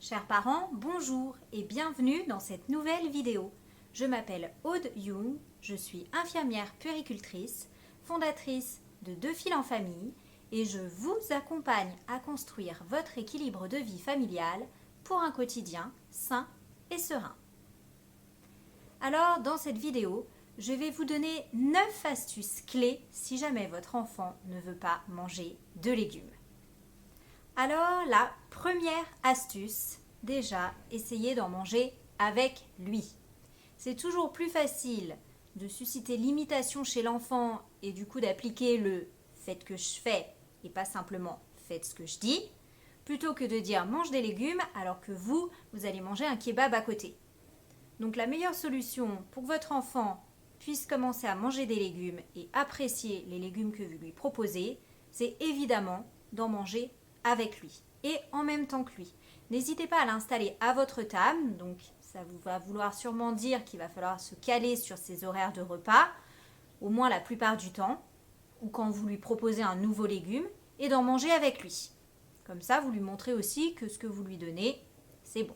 Chers parents, bonjour et bienvenue dans cette nouvelle vidéo. Je m'appelle Aude Young, je suis infirmière puéricultrice, fondatrice de 2 filles en famille et je vous accompagne à construire votre équilibre de vie familiale pour un quotidien sain et serein. Alors, dans cette vidéo, je vais vous donner 9 astuces clés si jamais votre enfant ne veut pas manger de légumes. Alors, la première astuce, déjà, essayez d'en manger avec lui. C'est toujours plus facile de susciter l'imitation chez l'enfant et du coup d'appliquer le « faites que je fais » et pas simplement « faites ce que je dis » plutôt que de dire « mange des légumes » alors que vous allez manger un kebab à côté. Donc la meilleure solution pour que votre enfant puisse commencer à manger des légumes et apprécier les légumes que vous lui proposez, c'est évidemment d'en manger avec lui et en même temps que lui. N'hésitez pas à l'installer à votre table, donc ça vous va vouloir sûrement dire qu'il va falloir se caler sur ses horaires de repas, au moins la plupart du temps, ou quand vous lui proposez un nouveau légume, et d'en manger avec lui. Comme ça, vous lui montrez aussi que ce que vous lui donnez, c'est bon.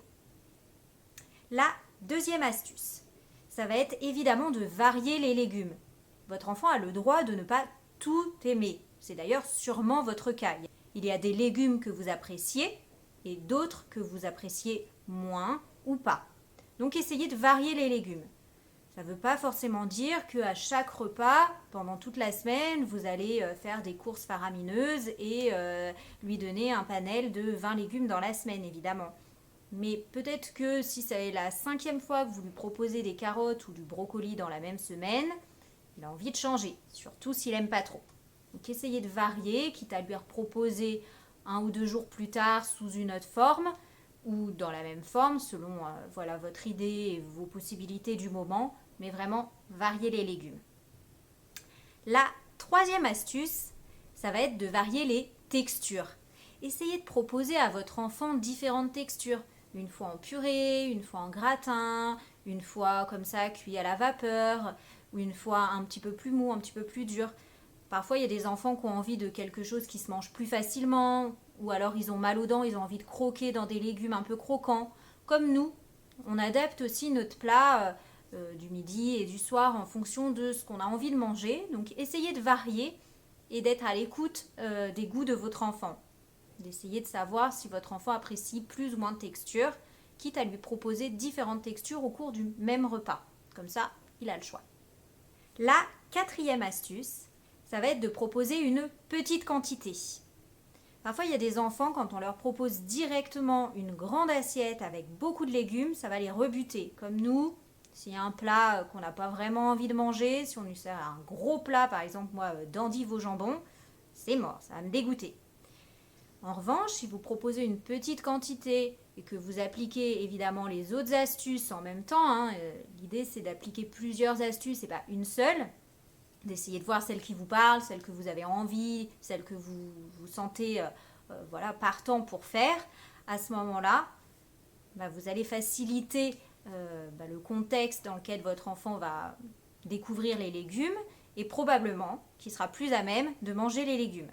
La deuxième astuce, ça va être évidemment de varier les légumes. Votre enfant a le droit de ne pas tout aimer. C'est d'ailleurs sûrement votre cas. Il y a des légumes que vous appréciez et d'autres que vous appréciez moins ou pas. Donc essayez de varier les légumes. Ça ne veut pas forcément dire qu'à chaque repas, pendant toute la semaine, vous allez faire des courses faramineuses et lui donner un panel de 20 légumes dans la semaine, évidemment. Mais peut-être que si c'est la 5e fois que vous lui proposez des carottes ou du brocoli dans la même semaine, il a envie de changer, surtout s'il n'aime pas trop. Donc essayez de varier, quitte à lui proposer 1 ou 2 jours plus tard sous une autre forme ou dans la même forme selon votre idée et vos possibilités du moment, mais vraiment varier les légumes. La 3e astuce, ça va être de varier les textures. Essayez de proposer à votre enfant différentes textures. Une fois en purée, une fois en gratin, une fois comme ça cuit à la vapeur, ou une fois un petit peu plus mou, un petit peu plus dur. Parfois, il y a des enfants qui ont envie de quelque chose qui se mange plus facilement, ou alors ils ont mal aux dents, ils ont envie de croquer dans des légumes un peu croquants. Comme nous, on adapte aussi notre plat du midi et du soir en fonction de ce qu'on a envie de manger. Donc, essayez de varier et d'être à l'écoute des goûts de votre enfant. D'essayer de savoir si votre enfant apprécie plus ou moins de textures, quitte à lui proposer différentes textures au cours du même repas. Comme ça, il a le choix. La 4e astuce, ça va être de proposer une petite quantité. Parfois, il y a des enfants, quand on leur propose directement une grande assiette avec beaucoup de légumes, ça va les rebuter. Comme nous, s'il y a un plat qu'on n'a pas vraiment envie de manger, si on lui sert un gros plat, par exemple, moi, d'endives au jambon, c'est mort, ça va me dégoûter. En revanche, si vous proposez une petite quantité et que vous appliquez évidemment les autres astuces en même temps, l'idée c'est d'appliquer plusieurs astuces et pas une seule, d'essayer de voir celle qui vous parle, celle que vous avez envie, celle que vous sentez partant pour faire. À ce moment-là, vous allez faciliter le contexte dans lequel votre enfant va découvrir les légumes et probablement qu'il sera plus à même de manger les légumes.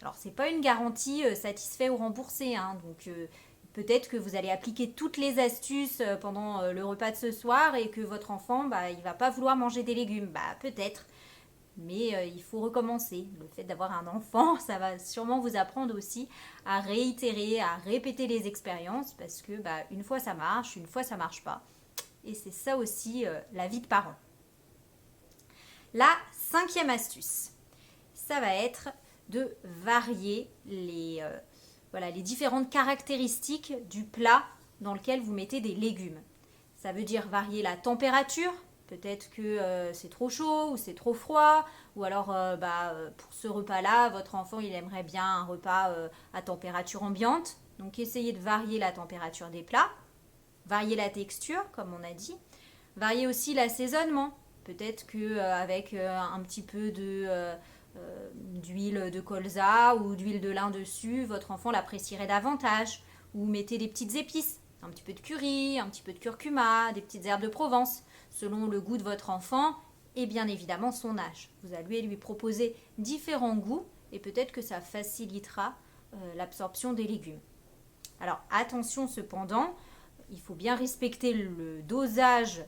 Alors, ce n'est pas une garantie satisfait ou remboursé, donc peut-être que vous allez appliquer toutes les astuces pendant le repas de ce soir et que votre enfant, il ne va pas vouloir manger des légumes. Peut-être, mais il faut recommencer. Le fait d'avoir un enfant, ça va sûrement vous apprendre aussi à réitérer, à répéter les expériences parce que une fois ça marche, une fois ça marche pas. Et c'est ça aussi la vie de parent. La 5e astuce, ça va être de varier les différentes caractéristiques du plat dans lequel vous mettez des légumes. Ça veut dire varier la température, peut-être que c'est trop chaud ou c'est trop froid, ou alors pour ce repas-là, votre enfant il aimerait bien un repas à température ambiante. Donc essayez de varier la température des plats, varier la texture comme on a dit, varier aussi l'assaisonnement. Peut-être qu'avec un petit peu d'huile de colza ou d'huile de lin dessus, votre enfant l'apprécierait davantage. Ou mettez des petites épices, un petit peu de curry, un petit peu de curcuma, des petites herbes de Provence, selon le goût de votre enfant et bien évidemment son âge. Vous allez lui proposer différents goûts et peut-être que ça facilitera l'absorption des légumes. Alors attention cependant, il faut bien respecter le dosage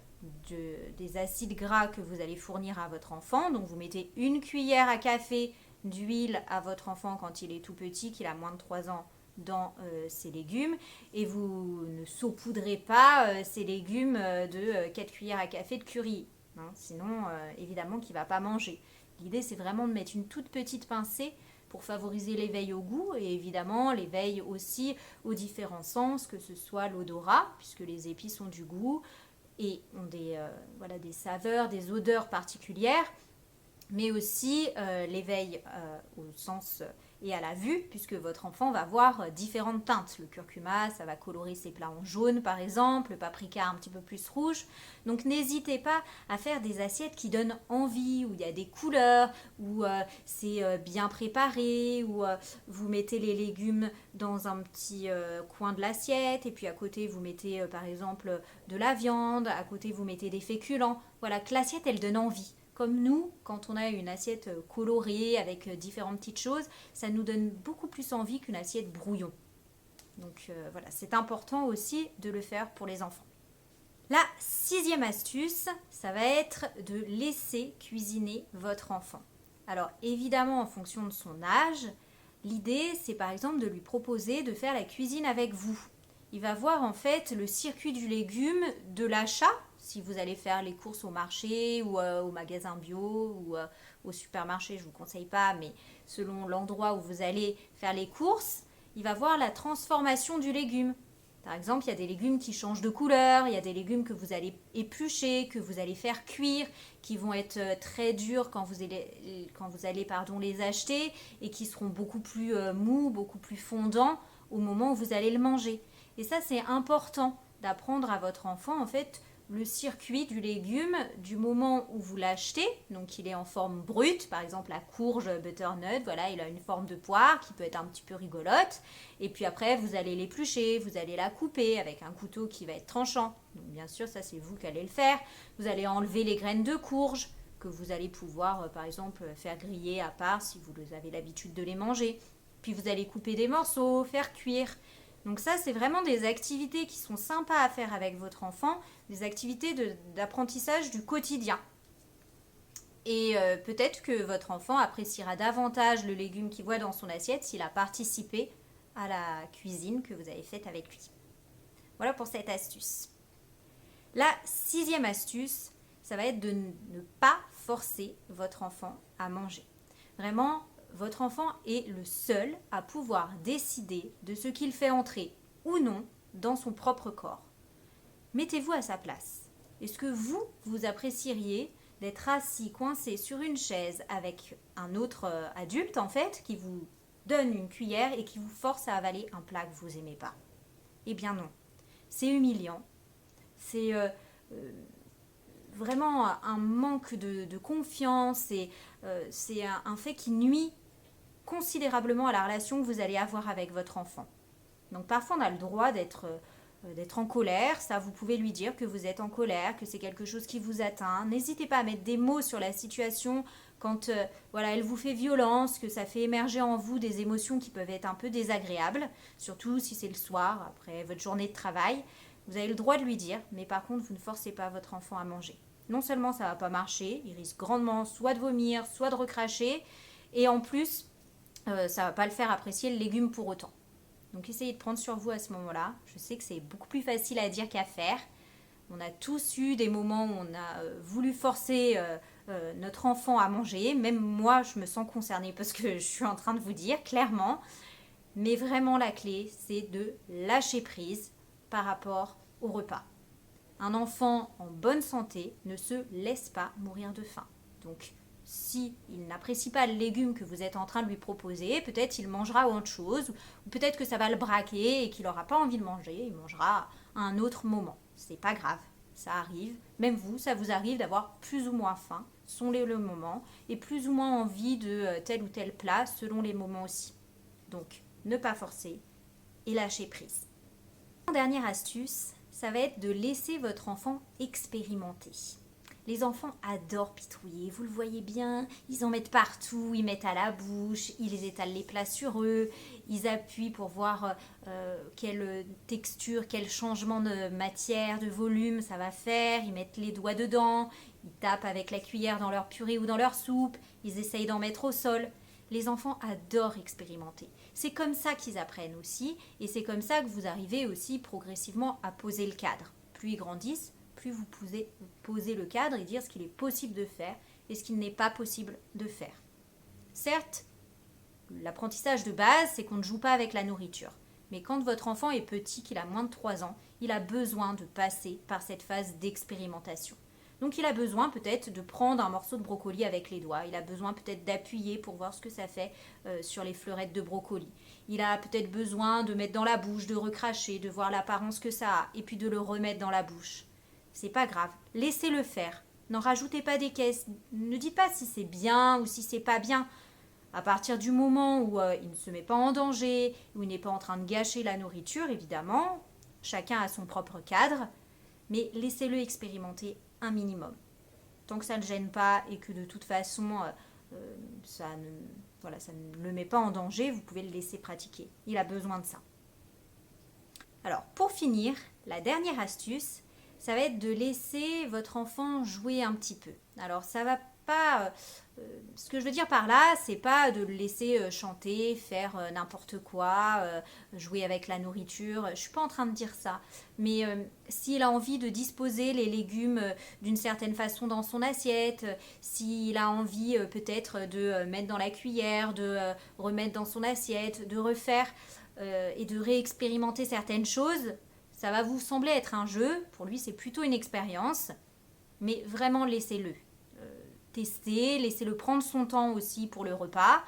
des acides gras que vous allez fournir à votre enfant. Donc vous mettez 1 cuillère à café d'huile à votre enfant quand il est tout petit, qu'il a moins de 3 ans, dans ses légumes, et vous ne saupoudrez pas ces légumes de 4 cuillères à café de curry. Sinon, évidemment qu'il ne va pas manger. L'idée, c'est vraiment de mettre une toute petite pincée pour favoriser l'éveil au goût et évidemment l'éveil aussi aux différents sens, que ce soit l'odorat, puisque les épices ont du goût et ont des saveurs, des odeurs particulières, mais aussi l'éveil au sens et à la vue, puisque votre enfant va voir différentes teintes. Le curcuma, ça va colorer ses plats en jaune par exemple, le paprika un petit peu plus rouge. Donc n'hésitez pas à faire des assiettes qui donnent envie, où il y a des couleurs, où c'est bien préparé, où vous mettez les légumes dans un petit coin de l'assiette, et puis à côté vous mettez par exemple de la viande, à côté vous mettez des féculents. Voilà, que l'assiette elle donne envie. Comme nous, quand on a une assiette colorée avec différentes petites choses, ça nous donne beaucoup plus envie qu'une assiette brouillon. Donc voilà, c'est important aussi de le faire pour les enfants. La 6e astuce, ça va être de laisser cuisiner votre enfant. Alors évidemment, en fonction de son âge, l'idée c'est par exemple de lui proposer de faire la cuisine avec vous. Il va voir en fait le circuit du légume de l'achat, si vous allez faire les courses au marché ou au magasin bio ou au supermarché, je ne vous conseille pas, mais selon l'endroit où vous allez faire les courses, il va voir la transformation du légume. Par exemple, il y a des légumes qui changent de couleur, il y a des légumes que vous allez éplucher, que vous allez faire cuire, qui vont être très durs quand vous allez les acheter et qui seront beaucoup plus mous, beaucoup plus fondants au moment où vous allez le manger. Et ça, c'est important d'apprendre à votre enfant, en fait, le circuit du légume du moment où vous l'achetez. Donc, il est en forme brute. Par exemple, la courge butternut, voilà, il a une forme de poire qui peut être un petit peu rigolote. Et puis après, vous allez l'éplucher, vous allez la couper avec un couteau qui va être tranchant. Donc, bien sûr, ça, c'est vous qui allez le faire. Vous allez enlever les graines de courge que vous allez pouvoir, par exemple, faire griller à part si vous avez l'habitude de les manger. Puis, vous allez couper des morceaux, faire cuire. Donc ça, c'est vraiment des activités qui sont sympas à faire avec votre enfant, des activités d'apprentissage du quotidien. Et peut-être que votre enfant appréciera davantage le légume qu'il voit dans son assiette s'il a participé à la cuisine que vous avez faite avec lui. Voilà pour cette astuce. La 6e astuce, ça va être de ne pas forcer votre enfant à manger. Vraiment, votre enfant est le seul à pouvoir décider de ce qu'il fait entrer ou non dans son propre corps. Mettez-vous à sa place. Est-ce que vous apprécieriez d'être assis, coincé sur une chaise avec un autre adulte, en fait, qui vous donne une cuillère et qui vous force à avaler un plat que vous n'aimez pas? Eh bien non. C'est humiliant. C'est vraiment un manque de confiance et c'est un fait qui nuit considérablement à la relation que vous allez avoir avec votre enfant. Donc parfois on a le droit d'être en colère, ça vous pouvez lui dire que vous êtes en colère, que c'est quelque chose qui vous atteint. N'hésitez pas à mettre des mots sur la situation quand elle vous fait violence, que ça fait émerger en vous des émotions qui peuvent être un peu désagréables, surtout si c'est le soir, après votre journée de travail. Vous avez le droit de lui dire, mais par contre vous ne forcez pas votre enfant à manger. Non seulement ça ne va pas marcher, il risque grandement soit de vomir, soit de recracher, et en plus ça ne va pas le faire apprécier le légume pour autant. Donc essayez de prendre sur vous à ce moment-là. Je sais que c'est beaucoup plus facile à dire qu'à faire. On a tous eu des moments où on a voulu forcer notre enfant à manger. Même moi, je me sens concernée parce que je suis en train de vous dire clairement. Mais vraiment, la clé, c'est de lâcher prise par rapport au repas. Un enfant en bonne santé ne se laisse pas mourir de faim. Donc, si il n'apprécie pas le légume que vous êtes en train de lui proposer, peut-être il mangera autre chose, ou peut-être que ça va le braquer et qu'il n'aura pas envie de manger, il mangera à un autre moment. C'est pas grave, ça arrive. Même vous, ça vous arrive d'avoir plus ou moins faim, selon le moment, et plus ou moins envie de tel ou tel plat, selon les moments aussi. Donc, ne pas forcer et lâcher prise. Dernière astuce, ça va être de laisser votre enfant expérimenter. Les enfants adorent pitouiller, vous le voyez bien, ils en mettent partout, ils mettent à la bouche, ils étalent les plats sur eux, ils appuient pour voir quelle texture, quel changement de matière, de volume ça va faire, ils mettent les doigts dedans, ils tapent avec la cuillère dans leur purée ou dans leur soupe, ils essayent d'en mettre au sol. Les enfants adorent expérimenter. C'est comme ça qu'ils apprennent aussi, et c'est comme ça que vous arrivez aussi progressivement à poser le cadre. Plus ils grandissent, plus vous posez le cadre et dire ce qu'il est possible de faire et ce qu'il n'est pas possible de faire. Certes, l'apprentissage de base, c'est qu'on ne joue pas avec la nourriture. Mais quand votre enfant est petit, qu'il a moins de 3 ans, il a besoin de passer par cette phase d'expérimentation. Donc il a besoin peut-être de prendre un morceau de brocoli avec les doigts, il a besoin peut-être d'appuyer pour voir ce que ça fait sur les fleurettes de brocoli. Il a peut-être besoin de mettre dans la bouche, de recracher, de voir l'apparence que ça a, et puis de le remettre dans la bouche. C'est pas grave, laissez-le faire. N'en rajoutez pas des caisses, ne dites pas si c'est bien ou si c'est pas bien. À partir du moment où il ne se met pas en danger, où il n'est pas en train de gâcher la nourriture, évidemment, chacun a son propre cadre, mais laissez-le expérimenter un minimum. Tant que ça ne gêne pas et que de toute façon ça ne le met pas en danger, vous pouvez le laisser pratiquer. Il a besoin de ça. Alors pour finir, la dernière astuce, ça va être de laisser votre enfant jouer un petit peu. Alors ça va pas... ce que je veux dire par là, c'est pas de le laisser chanter, faire n'importe quoi, jouer avec la nourriture. Je suis pas en train de dire ça. Mais s'il a envie de disposer les légumes d'une certaine façon dans son assiette, s'il a envie peut-être de mettre dans la cuillère, de remettre dans son assiette, de refaire et de réexpérimenter certaines choses, ça va vous sembler être un jeu. Pour lui, c'est plutôt une expérience. Mais vraiment, laissez-le. Tester, laissez-le prendre son temps aussi pour le repas.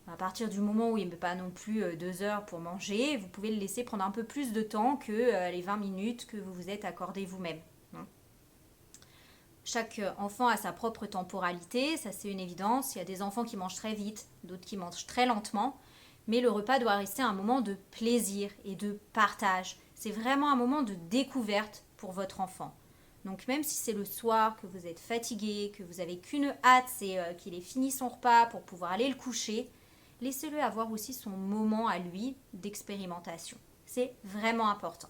À partir du moment où il ne met pas non plus 2 heures pour manger, vous pouvez le laisser prendre un peu plus de temps que les 20 minutes que vous vous êtes accordé vous-même. Chaque enfant a sa propre temporalité, ça c'est une évidence. Il y a des enfants qui mangent très vite, d'autres qui mangent très lentement. Mais le repas doit rester un moment de plaisir et de partage. C'est vraiment un moment de découverte pour votre enfant. Donc même si c'est le soir, que vous êtes fatigué, que vous n'avez qu'une hâte, c'est qu'il ait fini son repas pour pouvoir aller le coucher, laissez-le avoir aussi son moment à lui d'expérimentation. C'est vraiment important.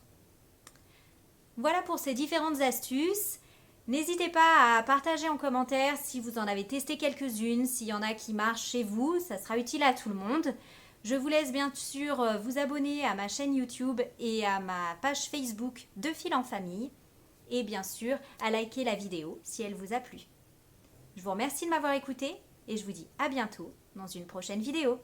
Voilà pour ces différentes astuces. N'hésitez pas à partager en commentaire si vous en avez testé quelques-unes, s'il y en a qui marchent chez vous, ça sera utile à tout le monde. Je vous laisse bien sûr vous abonner à ma chaîne YouTube et à ma page Facebook De Fil en Famille. Et bien sûr, à liker la vidéo si elle vous a plu. Je vous remercie de m'avoir écouté et je vous dis à bientôt dans une prochaine vidéo.